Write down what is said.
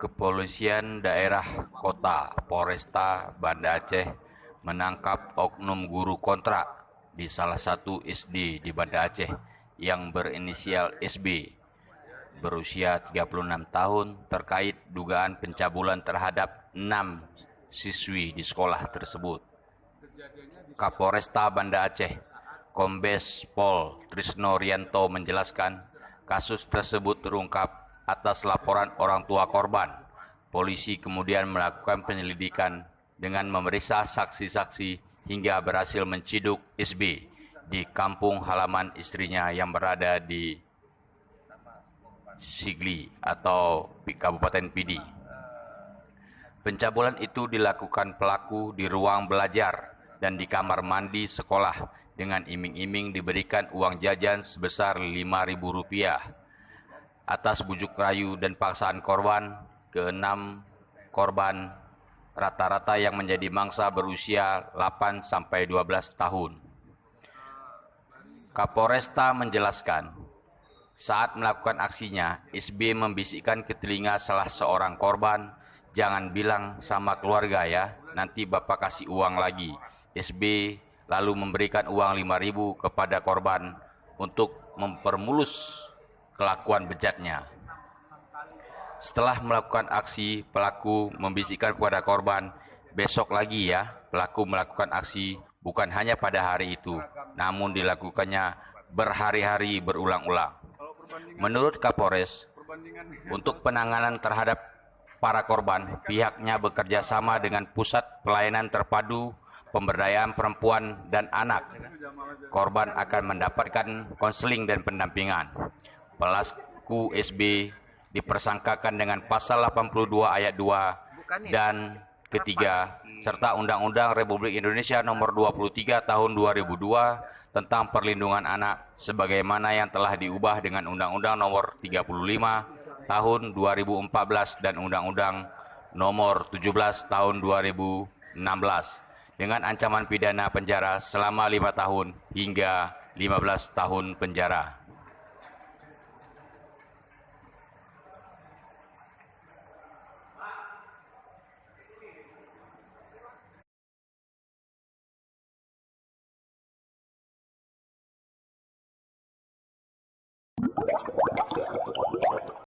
Kepolisian Daerah Kota Polresta Banda Aceh menangkap oknum guru kontrak di salah satu SD di Banda Aceh yang berinisial SB, berusia 36 tahun terkait dugaan pencabulan terhadap 6 siswi di sekolah tersebut. Kapolresta Banda Aceh, Kombes Pol Trisno Rianto menjelaskan, kasus tersebut terungkap atas laporan orang tua korban. Polisi kemudian melakukan penyelidikan dengan memeriksa saksi-saksi hingga berhasil menciduk SB di kampung halaman istrinya yang berada di Sigli atau Kabupaten Pidi. Pencabulan itu dilakukan pelaku di ruang belajar dan di kamar mandi sekolah dengan iming-iming diberikan uang jajan sebesar Rp5.000. Atas bujuk rayu dan paksaan korban, ke-6 korban rata-rata yang menjadi mangsa berusia 8-12 tahun. Kapolresta menjelaskan, saat melakukan aksinya, SB membisikkan ke telinga salah seorang korban, "Jangan bilang sama keluarga ya, nanti bapak kasih uang lagi." SB lalu memberikan uang Rp5.000 kepada korban untuk mempermulus kelakuan bejatnya. Setelah melakukan aksi, pelaku membisikkan kepada korban, "Besok lagi ya." Pelaku melakukan aksi bukan hanya pada hari itu, namun dilakukannya berhari-hari berulang-ulang. Menurut Kapolres, untuk penanganan terhadap para korban, pihaknya bekerja sama dengan Pusat Pelayanan Terpadu Pemberdayaan Perempuan dan Anak. Korban akan mendapatkan konseling dan pendampingan. Pelaku SB dipersangkakan dengan pasal 82 ayat 2 dan ketiga serta Undang-Undang Republik Indonesia Nomor 23 Tahun 2002 tentang Perlindungan Anak sebagaimana yang telah diubah dengan Undang-Undang Nomor 35 Tahun 2014 dan Undang-Undang Nomor 17 Tahun 2016 dengan ancaman pidana penjara selama 5 tahun hingga 15 tahun penjara.